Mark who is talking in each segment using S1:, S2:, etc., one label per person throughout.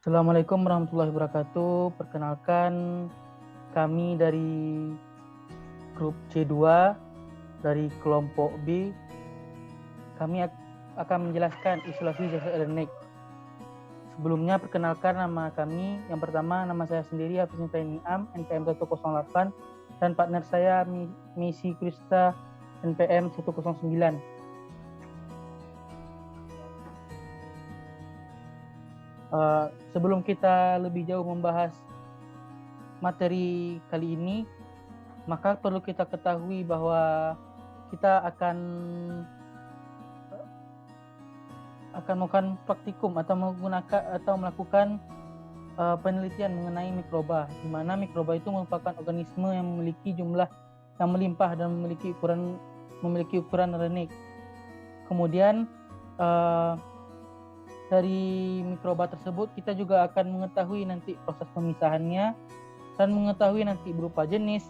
S1: Assalamualaikum warahmatullahi wabarakatuh. Perkenalkan, kami dari grup C2 dari kelompok B. Kami akan menjelaskan isolasi jasad dernik. Sebelumnya perkenalkan nama kami. Yang pertama, nama saya sendiri Hafiz Niam, NPM 108, dan partner saya Misi Krista, NPM 109. Sebelum kita lebih jauh membahas materi kali ini, maka perlu kita ketahui bahwa kita akan melakukan praktikum atau melakukan penelitian mengenai mikroba, di mana mikroba itu merupakan organisme yang memiliki jumlah yang melimpah dan memiliki ukuran renik. Kemudian dari mikroba tersebut kita juga akan mengetahui nanti proses pemisahannya dan mengetahui nanti berupa jenis,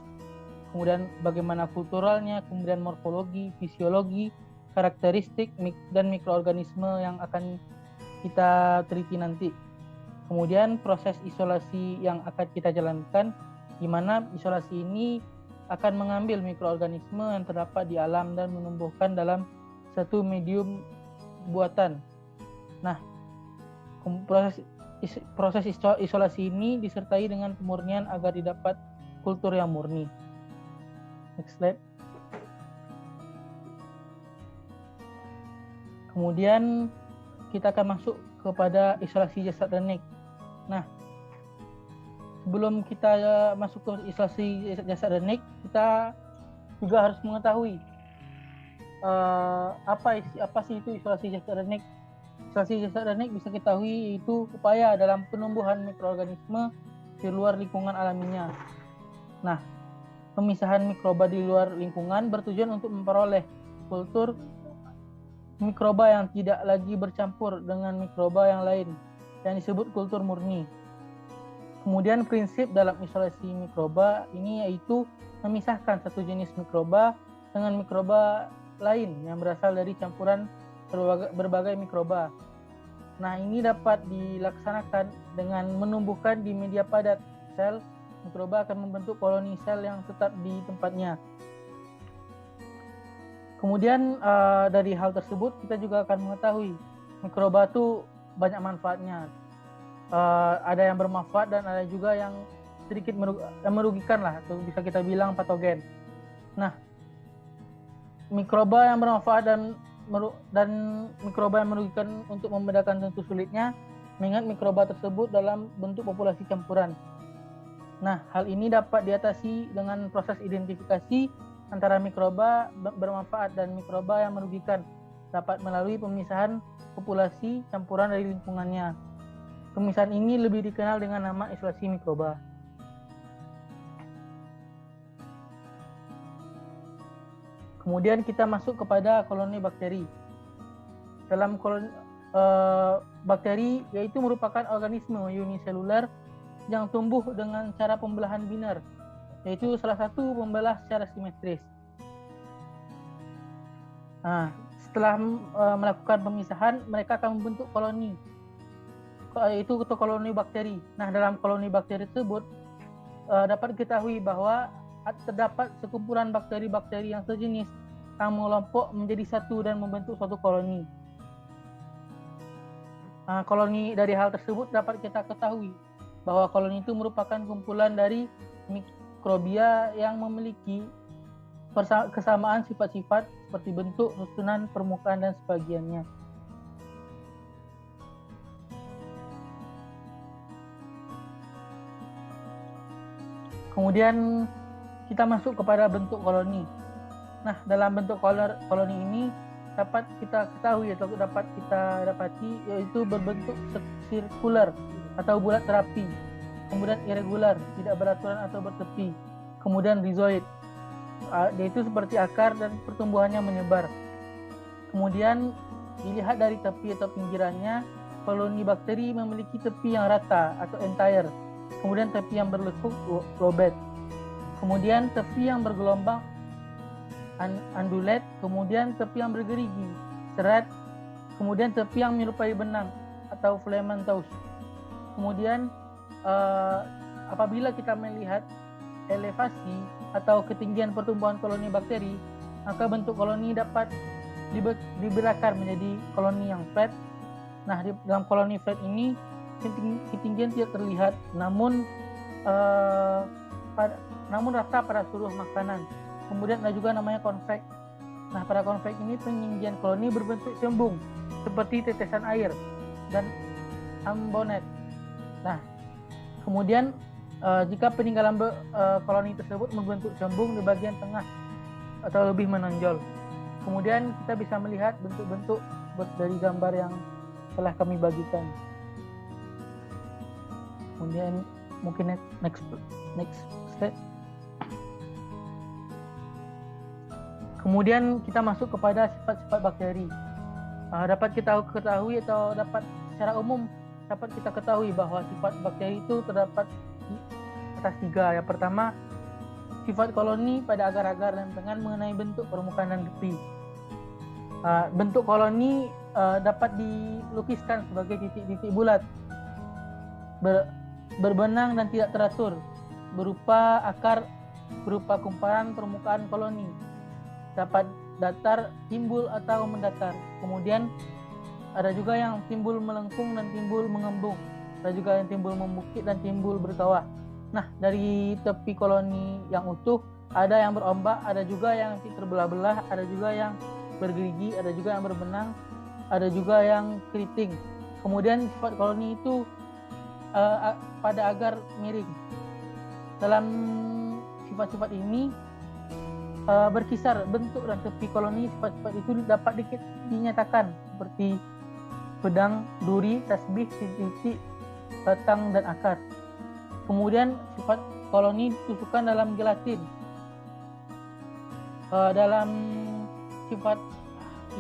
S1: kemudian bagaimana kulturalnya, kemudian morfologi, fisiologi, karakteristik dan mikroorganisme yang akan kita teliti nanti. Kemudian proses isolasi yang akan kita jalankan, di mana isolasi ini akan mengambil mikroorganisme yang terdapat di alam dan menumbuhkan dalam satu medium buatan. Nah, proses isolasi ini disertai dengan pemurnian agar didapat kultur yang murni. Next slide. Kemudian kita akan masuk kepada isolasi jasad dernik. Nah, sebelum kita masuk ke isolasi jasad dernik, kita juga harus mengetahui apa sih itu isolasi jasad dernik. Isolasi jasad dernik bisa kita ketahui itu upaya dalam penumbuhan mikroorganisme di luar lingkungan alaminya. Nah, pemisahan mikroba di luar lingkungan bertujuan untuk memperoleh kultur mikroba yang tidak lagi bercampur dengan mikroba yang lain, yang disebut kultur murni. Kemudian prinsip dalam isolasi mikroba ini yaitu memisahkan satu jenis mikroba dengan mikroba lain yang berasal dari campuran berbagai mikroba. Nah, ini dapat dilaksanakan dengan menumbuhkan di media padat sel. Mikroba akan membentuk koloni sel yang tetap di tempatnya. Kemudian dari hal tersebut kita juga akan mengetahui mikroba itu banyak manfaatnya. Ada yang bermanfaat dan ada juga yang sedikit merugikan lah, atau bisa kita bilang patogen. Nah, mikroba yang bermanfaat dan mikroba yang merugikan untuk membedakan tentu sulitnya, mengingat mikroba tersebut dalam bentuk populasi campuran. Nah, hal ini dapat diatasi dengan proses identifikasi antara mikroba bermanfaat dan mikroba yang merugikan, dapat melalui pemisahan populasi campuran dari lingkungannya. Pemisahan ini lebih dikenal dengan nama isolasi mikroba. Kemudian kita masuk kepada koloni bakteri. Dalam koloni bakteri yaitu merupakan organisme uniseluler yang tumbuh dengan cara pembelahan biner, yaitu salah satu membelah secara simetris. Nah, setelah melakukan pemisahan, mereka akan membentuk koloni, yaitu koloni bakteri. Nah, dalam koloni bakteri tersebut dapat diketahui bahwa terdapat sekumpulan bakteri-bakteri yang sejenis yang mengelompok menjadi satu dan membentuk suatu koloni. Koloni dari hal tersebut dapat kita ketahui bahwa koloni itu merupakan kumpulan dari mikrobia yang memiliki kesamaan sifat-sifat seperti bentuk, susunan, permukaan, dan sebagiannya. Kemudian kita masuk kepada bentuk koloni. Nah, dalam bentuk koloni ini dapat kita ketahui atau dapat kita dapati yaitu berbentuk sirkular atau bulat terapi, kemudian irregular, tidak beraturan atau bertepi, kemudian rhizoid, yaitu seperti akar dan pertumbuhannya menyebar. Kemudian dilihat dari tepi atau pinggirannya, koloni bakteri memiliki tepi yang rata atau entire, kemudian tepi yang berlekuk lobet, kemudian tepi yang bergelombang undulate, kemudian tepi yang bergerigi serat, kemudian tepi yang menyerupai benang atau filamentous, Kemudian apabila kita melihat elevasi atau ketinggian pertumbuhan koloni bakteri, maka bentuk koloni dapat diberakar menjadi koloni yang flat. Nah, di dalam koloni flat ini ketinggian tidak terlihat, namun rata pada seluruh makanan. Kemudian ada juga namanya konveks. Nah, pada konveks ini peninggian koloni berbentuk cembung seperti tetesan air dan ambonet. Nah, kemudian jika peninggalan koloni tersebut membentuk cembung di bagian tengah atau lebih menonjol. Kemudian kita bisa melihat bentuk-bentuk dari gambar yang telah kami bagikan. Kemudian mungkin next slide. Kemudian kita masuk kepada sifat-sifat bakteri. Dapat kita ketahui atau dapat secara umum dapat kita ketahui bahwa sifat bakteri itu terdapat di atas 3. Yang pertama, sifat koloni pada agar-agar dan dengan mengenai bentuk permukaan dan tepi. Bentuk koloni dapat dilukiskan sebagai titik-titik bulat, berbenang dan tidak teratur, berupa akar, berupa kumparan permukaan koloni, dapat datar, timbul atau mendatar. Kemudian ada juga yang timbul melengkung dan timbul mengembung, ada juga yang timbul membukit dan timbul berkawah. Nah, dari tepi koloni yang utuh ada yang berombak, ada juga yang terbelah-belah, ada juga yang bergerigi, ada juga yang berbenang, ada juga yang keriting. Kemudian sifat koloni itu pada agar miring. Dalam sifat-sifat ini berkisar bentuk dan tepi koloni. Sifat-sifat itu dapat dinyatakan seperti pedang, duri, tasbih, titik, batang, dan akar. Kemudian sifat koloni ditusukkan dalam gelatin. Dalam sifat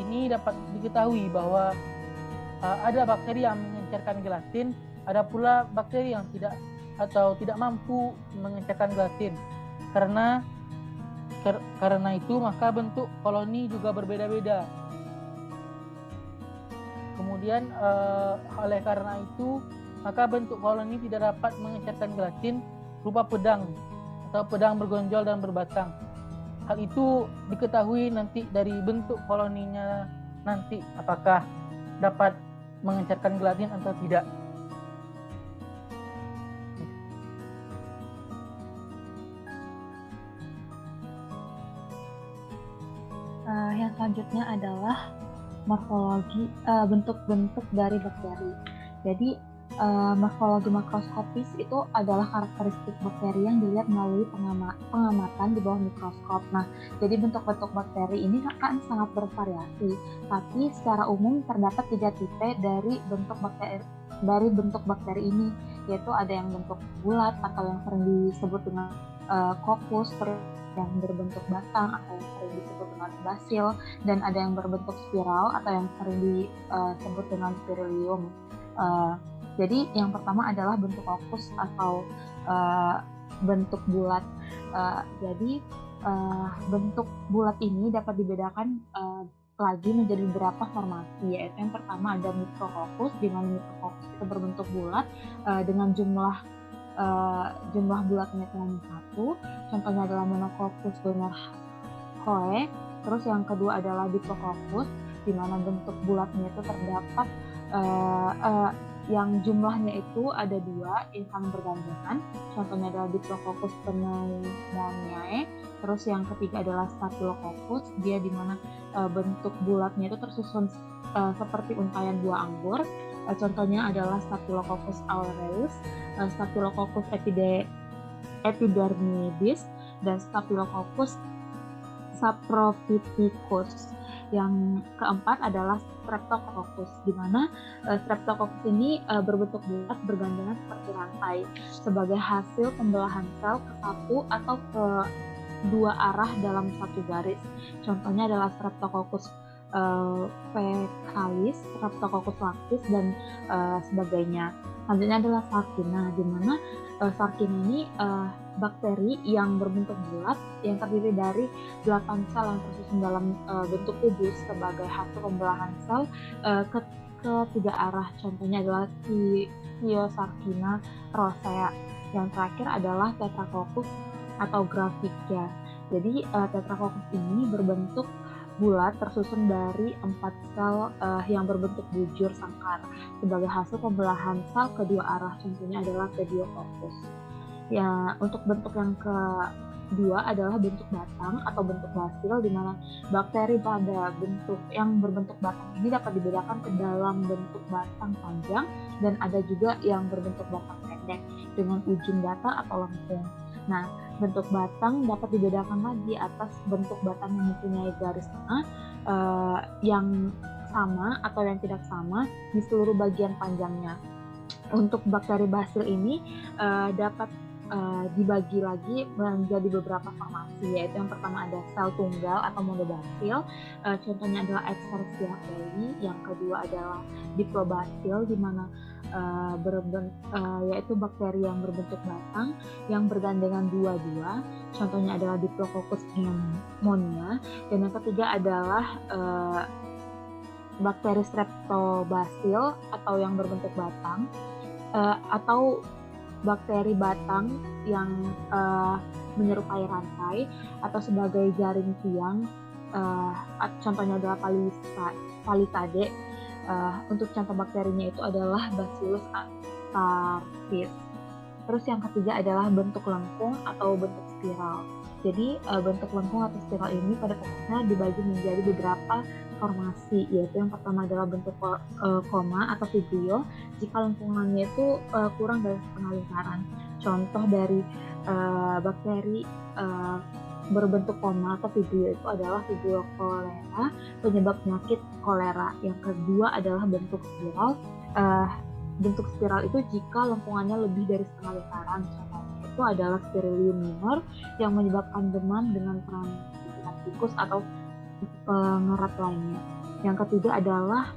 S1: ini dapat diketahui bahwa ada bakteri yang mengencerkan gelatin, ada pula bakteri yang tidak mampu mengencerkan gelatin. Karena itu maka bentuk koloni juga berbeda-beda. Kemudian oleh karena itu maka bentuk koloni tidak dapat mengencerkan gelatin berupa pedang atau pedang bergonjol dan berbatang. Hal itu diketahui nanti dari bentuk koloninya nanti apakah dapat mengencerkan gelatin atau tidak.
S2: Yang selanjutnya adalah morfologi bentuk-bentuk dari bakteri. Jadi morfologi makroskopis itu adalah karakteristik bakteri yang dilihat melalui pengamatan di bawah mikroskop. Nah, jadi bentuk-bentuk bakteri ini akan sangat bervariasi, tapi secara umum terdapat 3 tipe dari bentuk bakteri ini, yaitu ada yang bentuk bulat atau yang sering disebut dengan kokus, yang berbentuk batang atau yang sering disebut dengan basil, dan ada yang berbentuk spiral atau yang sering disebut dengan spirilium. Jadi yang pertama adalah bentuk kokus atau bentuk bulat. Jadi bentuk bulat ini dapat dibedakan lagi menjadi beberapa formasi, yaitu yang pertama ada mikrokokus, di mana mikrokokus itu berbentuk bulat dengan jumlah bulatnya itu hanya 1. Contohnya adalah monococcus gonorrhoeae. Terus yang kedua adalah diplococcus, di mana bentuk bulatnya itu terdapat yang jumlahnya itu ada 2 yang saling bergandengan. Contohnya adalah Diplococcus pneumoniae. Terus yang ketiga adalah Staphylococcus, dia di mana bentuk bulatnya itu tersusun seperti untayan buah anggur. Contohnya adalah Staphylococcus aureus, Staphylococcus epidermidis, dan Staphylococcus saprophyticus. Yang keempat adalah Streptococcus, di mana Streptococcus ini berbentuk bulat bergandengan seperti rantai sebagai hasil pembelahan sel ke satu atau ke 2 arah dalam satu garis. Contohnya adalah Streptococcus fecalis, Streptococcus lactis, dan sebagainya. Selanjutnya adalah Sarkina, di mana Sarkina ini bakteri yang berbentuk bulat yang terdiri dari 8 sel yang tersusun dalam bentuk kubus sebagai hasil pembelahan sel ke ke 3 arah. Contohnya adalah Thiosarcina rosea. Yang terakhir adalah Tetracoccus atau Graffitia. Jadi Tetracoccus ini berbentuk bulat tersusun dari 4 sel yang berbentuk bujur sangkar sebagai hasil pembelahan sel kedua arah. Contohnya adalah Pediococcus. Ya, untuk bentuk yang kedua adalah bentuk batang atau bentuk basil, di mana bakteri pada bentuk yang berbentuk batang ini dapat dibedakan ke dalam bentuk batang panjang dan ada juga yang berbentuk batang pendek dengan ujung datar atau lengkung. Nah, bentuk batang dapat dibedakan lagi atas bentuk batang yang mempunyai garis tengah yang sama atau yang tidak sama di seluruh bagian panjangnya. Untuk bakteri basil ini dapat dibagi lagi menjadi beberapa formasi, yaitu yang pertama ada sel tunggal atau monobasil, contohnya adalah Escherichia coli. Yang kedua adalah Diplobasil, di mana yaitu bakteri yang berbentuk batang yang bergandengan dua-dua, contohnya adalah Diplococcus pneumonia. Dan yang ketiga adalah bakteri Streptobasil atau yang berbentuk batang, atau bakteri batang yang menyerupai rantai atau sebagai jaring tiang, contohnya adalah Palisade. Untuk contoh bakterinya itu adalah Bacillus ascaris. Terus yang ketiga adalah bentuk lengkung atau bentuk spiral. Jadi bentuk lengkung atau spiral ini pada dasarnya dibagi menjadi beberapa formasi, yaitu yang pertama adalah bentuk koma atau vibrio jika lengkungannya itu kurang dari setengah lingkaran. Contoh dari bakteri berbentuk koma atau vibrio itu adalah Vibrio cholera, penyebab penyakit kolera. Yang kedua adalah bentuk spiral. Bentuk spiral itu jika lengkungannya lebih dari setengah lingkaran. Contohnya itu adalah Spirillum minor yang menyebabkan demam dengan transmisi tikus atau pengerat lainnya. Yang ketiga adalah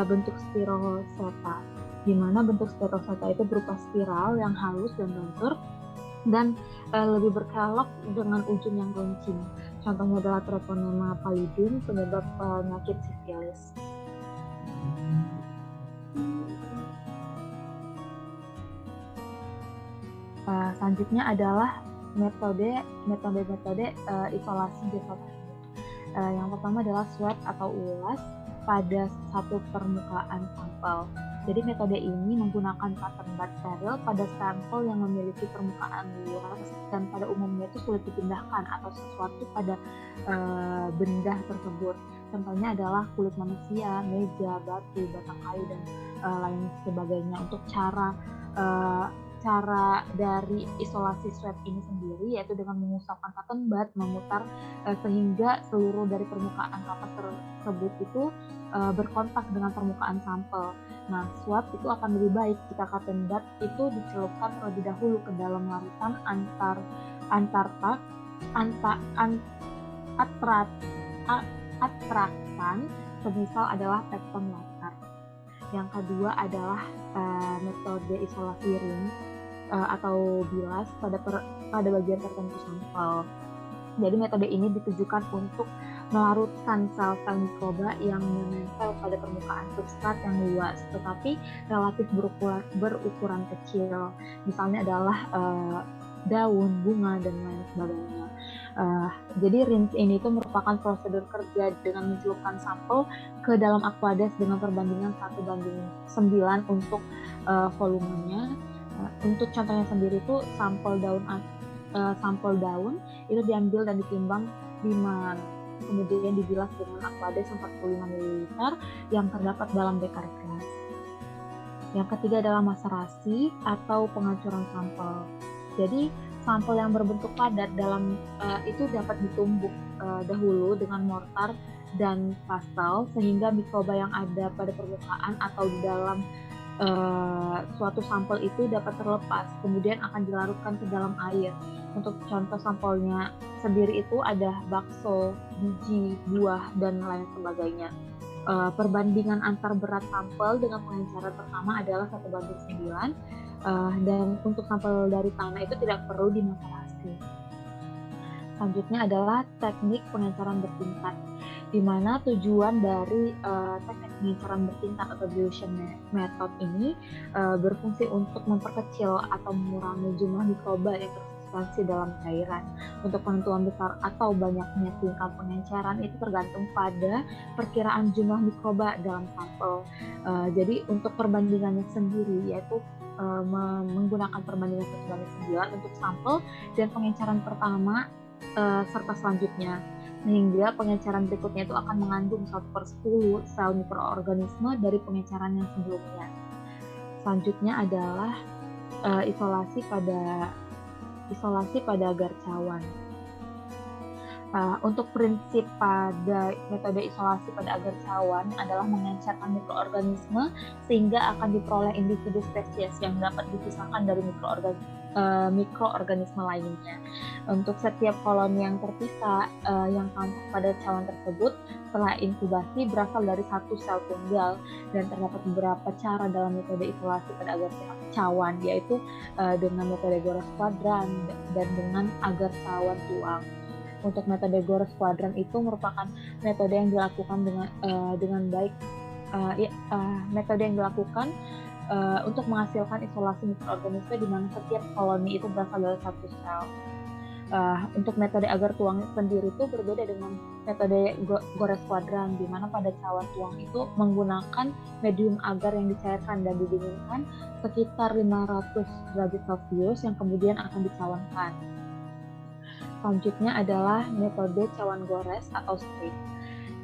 S2: bentuk spiroseta, di mana bentuk spiroseta itu berupa spiral yang halus dan lentur dan lebih berkelok dengan ujung yang runcing. Contohnya adalah Treponema pallidum, penyebab penyakit sifilis. Selanjutnya adalah metode isolasi desotomi. Yang pertama adalah swab atau ulas pada satu permukaan sampel. Jadi metode ini menggunakan cotton bud steril pada sampel yang memiliki permukaan luas dan pada umumnya itu sulit dipindahkan atau sesuatu pada benda tersebut. Contohnya adalah kulit manusia, meja, batu, batang kayu, dan lain sebagainya. Untuk cara dari isolasi swab ini sendiri yaitu dengan mengusapkan cotton bud, memutar sehingga seluruh dari permukaan kapas tersebut itu berkontak dengan permukaan sampel. Nah, swab itu akan lebih baik jika cotton bud itu dicelupkan terlebih dahulu ke dalam larutan atraktan, semisal adalah pepton latar. Yang kedua adalah metode isolasi ring atau bilas pada bagian tertentu sampel. Jadi metode ini ditujukan untuk melarutkan sel-sel mikroba yang menempel pada permukaan substrat yang luas, tetapi relatif berukuran kecil. Misalnya adalah daun, bunga, dan lain sebagainya. Jadi rinse ini itu merupakan prosedur kerja dengan mencelupkan sampel ke dalam aqueduct dengan perbandingan 1:9 untuk volumenya. Untuk contohnya sendiri itu sampel daun itu diambil dan ditimbang 5, kemudian dibilas dengan aqueduct 45 ml yang terdapat dalam beker gelas. Yang ketiga adalah maserasi atau penghancuran sampel. Jadi sampel yang berbentuk padat dalam itu dapat ditumbuk dahulu dengan mortar dan pastel sehingga mikroba yang ada pada permukaan atau di dalam suatu sampel itu dapat terlepas, kemudian akan dilarutkan ke dalam air. Untuk contoh sampelnya sendiri itu ada bakso, biji, buah, dan lain sebagainya. Perbandingan antar berat sampel dengan pengenceran pertama adalah 1:9, dan untuk sampel dari tanah itu tidak perlu dimaserasi. Selanjutnya adalah teknik pengenceran bertingkat, di mana tujuan dari teknik pengenceran bertingkat atau dilution method ini berfungsi untuk memperkecil atau mengurangi jumlah mikroba yang tersubstansi dalam cairan. Untuk penentuan besar atau banyaknya tingkat pengenceran itu tergantung pada perkiraan jumlah mikroba dalam sampel. Jadi untuk perbandingannya sendiri yaitu menggunakan perbandingan 1:9 untuk sampel dan pengenceran pertama serta selanjutnya, sehingga pengenceran berikutnya itu akan mengandung 1/10 sel mikroorganisme dari pengenceran yang sebelumnya. Selanjutnya adalah isolasi pada agar cawan. Untuk prinsip pada metode isolasi pada agar cawan adalah mengencerkan mikroorganisme sehingga akan diperoleh individu spesies yang dapat dipisahkan dari mikroorganisme lainnya. Untuk setiap koloni yang terpisah yang tampak pada cawan tersebut setelah inkubasi berasal dari satu sel tunggal, dan terdapat beberapa cara dalam metode isolasi pada agar cawan, yaitu dengan metode Gores kuadran dan dengan agar cawan tuang. Untuk metode Gores kuadran itu merupakan metode yang dilakukan dengan baik, metode yang dilakukan untuk menghasilkan isolasi mikroorganisme di mana setiap koloni itu berasal dari satu sel. Untuk metode agar tuang sendiri itu berbeda dengan metode Gores kuadran, di mana pada cawan tuang itu menggunakan medium agar yang dicairkan dan didinginkan sekitar 500 derajat Celcius yang kemudian akan dicawankan. Selanjutnya adalah metode cawan gores atau strip.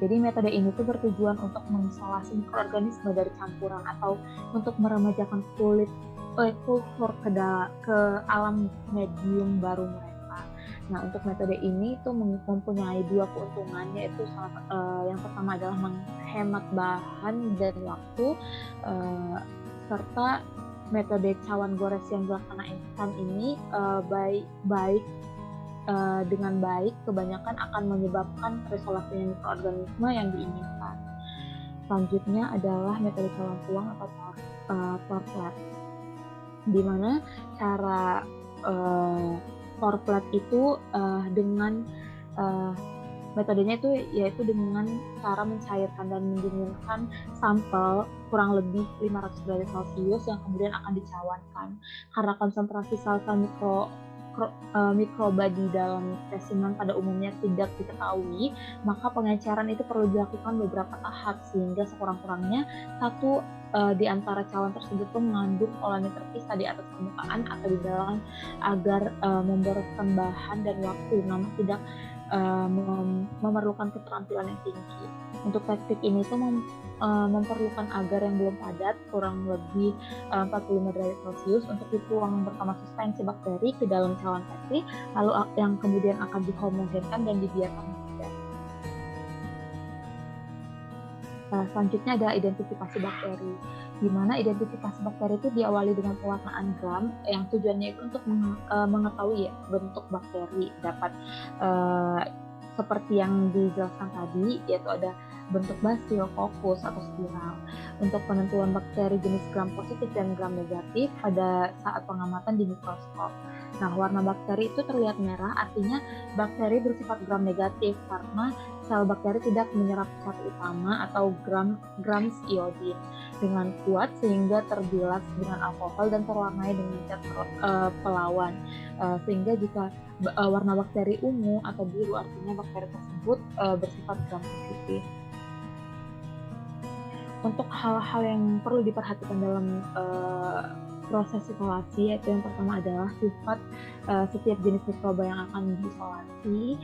S2: Jadi metode ini tuh bertujuan untuk mengisolasi mikroorganisme dari campuran atau untuk meremajakan kultur ke alam medium baru mereka. Nah, untuk metode ini itu mempunyai dua keuntungan, yaitu yang pertama adalah menghemat bahan dan waktu, serta metode cawan gores yang dilaksanakan ini dengan baik kebanyakan akan menyebabkan resolusinya mikroorganisme yang diinginkan. Selanjutnya adalah metode cawan tuang atau pour plate, di mana cara pour plate itu dengan metodenya itu yaitu dengan cara mencairkan dan mendinginkan sampel kurang lebih 500 derajat Celcius yang kemudian akan dicawankan. Karena konsentrasi sel-sel mikroba di dalam spesimen pada umumnya tidak diketahui, maka pengenceran itu perlu dilakukan beberapa tahap sehingga sekurang-kurangnya satu di antara cawan tersebut pun mengandung koloni terpisah di atas permukaan atau di dalam agar memboroskan bahan dan waktu, namun tidak memerlukan keterampilan yang tinggi. Untuk teknik ini tuh memerlukan agar yang belum padat kurang lebih 45 derajat Celcius untuk dituang bersama suspensi bakteri ke dalam cawan petri, lalu yang kemudian akan dihomogenkan dan dibiarkan mengendap. Selanjutnya ada identifikasi bakteri, di mana identifikasi bakteri itu diawali dengan pewarnaan gram yang tujuannya itu untuk mengetahui bentuk bakteri dapat seperti yang dijelaskan tadi, yaitu ada bentuk basil, fokus, atau spiral. Untuk penentuan bakteri jenis gram positif dan gram negatif pada saat pengamatan di mikroskop. Nah, warna bakteri itu terlihat merah, artinya bakteri bersifat gram negatif karena sel bakteri tidak menyerap zat utama atau grams iodin dengan kuat sehingga terbilas dengan alkohol dan terwarnai dengan zat pelawan. Sehingga jika warna bakteri ungu atau biru, artinya bakteri tersebut bersifat gram positif. Untuk hal-hal yang perlu diperhatikan dalam proses isolasi, yaitu yang pertama adalah sifat setiap jenis mikroba yang akan diisolasi,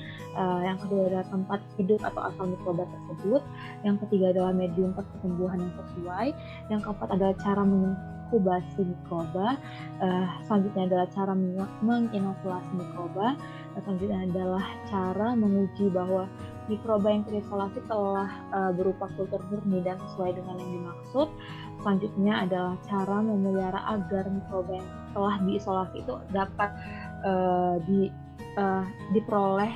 S2: yang kedua adalah tempat hidup atau asal mikroba tersebut, yang ketiga adalah medium pertumbuhan yang sesuai, yang keempat adalah cara menginkubasi mikroba, selanjutnya adalah cara menginokulasi mikroba, selanjutnya adalah cara menguji bahwa mikroba yang terisolasi telah berupa kultur murni dan sesuai dengan yang dimaksud. Selanjutnya adalah cara memelihara agar mikroba yang telah diisolasi itu dapat diperoleh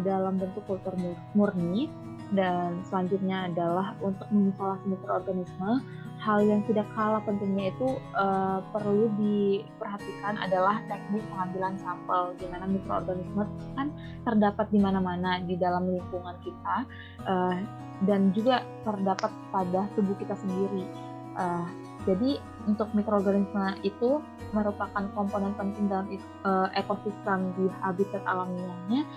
S2: dalam bentuk kultur murni. Dan selanjutnya adalah untuk mengisolasi mikroorganisme hal yang tidak kalah pentingnya itu perlu diperhatikan adalah teknik pengambilan sampel, di mana mikroorganisme kan terdapat di mana-mana di dalam lingkungan kita dan juga terdapat pada tubuh kita sendiri. Jadi untuk mikroorganisme itu merupakan komponen penting dalam ekosistem di habitat alamiahnya.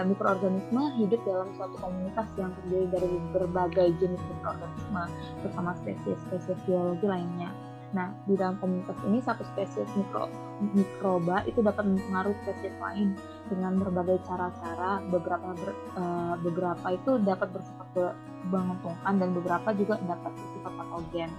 S2: Mikroorganisme hidup dalam suatu komunitas yang terdiri dari berbagai jenis mikroorganisme bersama spesies-spesies biologi lainnya. Nah, di dalam komunitas ini satu spesies mikroba itu dapat mempengaruhi spesies lain dengan berbagai cara-cara. Beberapa itu dapat bersifat menguntungkan dan beberapa juga dapat bersifat patogen.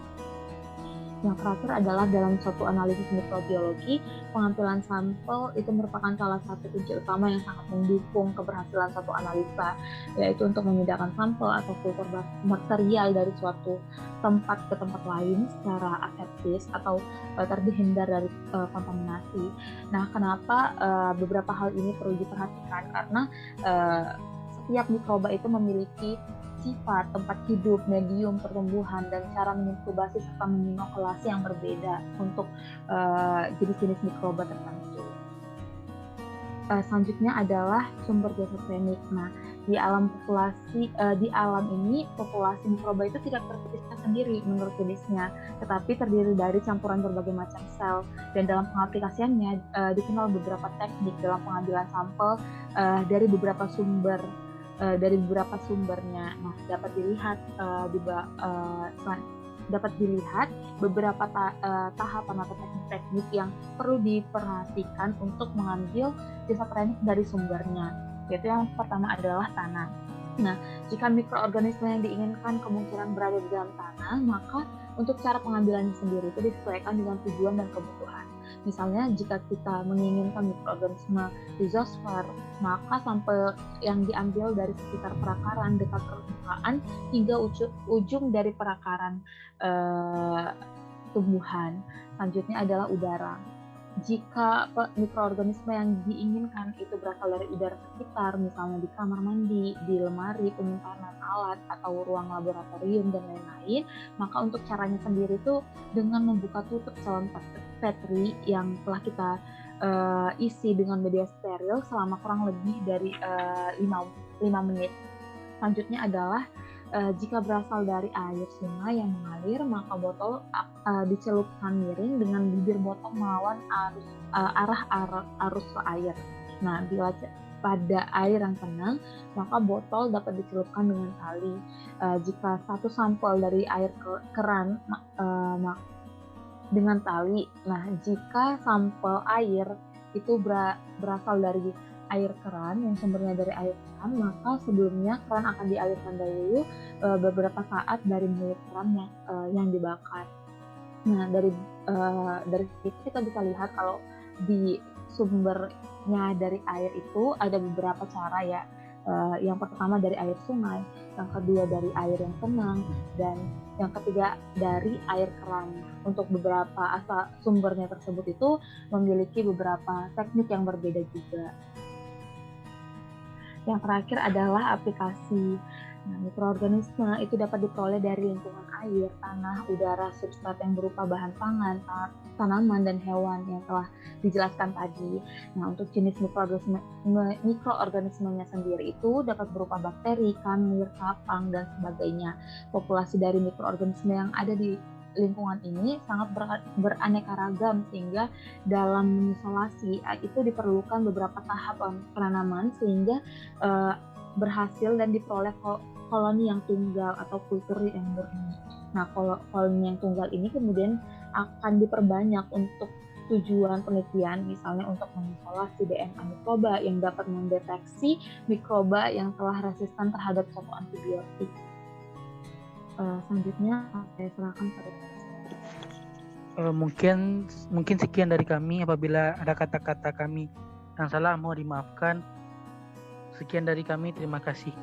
S2: Yang terakhir adalah dalam suatu analisis mikrobiologi, pengambilan sampel itu merupakan salah satu kunci utama yang sangat mendukung keberhasilan suatu analisa, yaitu untuk memindahkan sampel atau filter material dari suatu tempat ke tempat lain secara aseptis atau terhindar dari kontaminasi. Nah, kenapa beberapa hal ini perlu diperhatikan? Karena setiap mikroba itu memiliki sifat, tempat hidup, medium pertumbuhan, dan cara menginkubasi serta menginokulasi yang berbeda untuk jenis-jenis mikroba tertentu. Selanjutnya adalah sumber diatogenik. Nah, di alam ini populasi mikroba itu tidak terpisah sendiri menurut jenisnya, tetapi terdiri dari campuran berbagai macam sel, dan dalam pengaplikasiannya dikenal beberapa teknik dalam pengambilan sampel dari beberapa sumbernya. Nah, dapat dilihat beberapa tahapan atau teknik-teknik yang perlu diperhatikan untuk mengambil diatogenik dari sumbernya. Yaitu yang pertama adalah tanah. Nah, jika mikroorganisme yang diinginkan kemungkinan berada di dalam tanah, maka untuk cara pengambilannya sendiri itu disesuaikan dengan tujuan dan kebutuhan. Misalnya, jika kita menginginkan mikroorganisme rizosfer, maka sampel yang diambil dari sekitar perakaran dekat permukaan hingga ujung dari perakaran tumbuhan. Selanjutnya adalah udara. Jika mikroorganisme yang diinginkan itu berasal dari udara sekitar, misalnya di kamar mandi, di lemari penyimpanan alat, atau ruang laboratorium, dan lain-lain, maka untuk caranya sendiri itu dengan membuka tutup saluran Petri yang telah kita isi dengan media steril selama kurang lebih dari 5 menit. Selanjutnya adalah jika berasal dari air sungai yang mengalir, maka botol dicelupkan miring dengan bibir botol melawan arah arus air. Nah, bila pada air yang tenang, maka botol dapat dicelupkan dengan tali. Jika satu sampel dari air keran dengan tali. Nah, jika sampel air itu berasal dari air keran yang sumbernya dari air keran, maka sebelumnya keran akan dialirkan dahulu beberapa saat dari mulut keran yang dibakar. Nah, dari situ kita bisa lihat kalau di sumbernya dari air itu ada beberapa cara ya. Yang pertama dari air sungai, yang kedua dari air yang tenang, dan yang ketiga dari air keran. Untuk beberapa asal sumbernya tersebut itu memiliki beberapa teknik yang berbeda juga. Yang terakhir adalah aplikasi. Nah, mikroorganisme itu dapat diperoleh dari lingkungan air, tanah, udara, substrat yang berupa bahan pangan, tanaman, dan hewan yang telah dijelaskan tadi. Nah, untuk jenis mikroorganismenya sendiri itu dapat berupa bakteri, kamir, kapang, dan sebagainya. Populasi dari mikroorganisme yang ada di lingkungan ini sangat beraneka ragam, sehingga dalam mengisolasi itu diperlukan beberapa tahap penanaman sehingga berhasil dan diperoleh koloni yang tunggal atau kultur yang murni. Nah, koloni yang tunggal ini kemudian akan diperbanyak untuk tujuan penelitian, misalnya untuk mengisolasi DNA mikroba yang dapat mendeteksi mikroba yang telah resisten terhadap suatu antibiotik. Selanjutnya saya serahkan pada
S1: mungkin sekian dari kami. Apabila ada kata-kata kami yang salah, mohon dimaafkan. Sekian dari kami, terima kasih.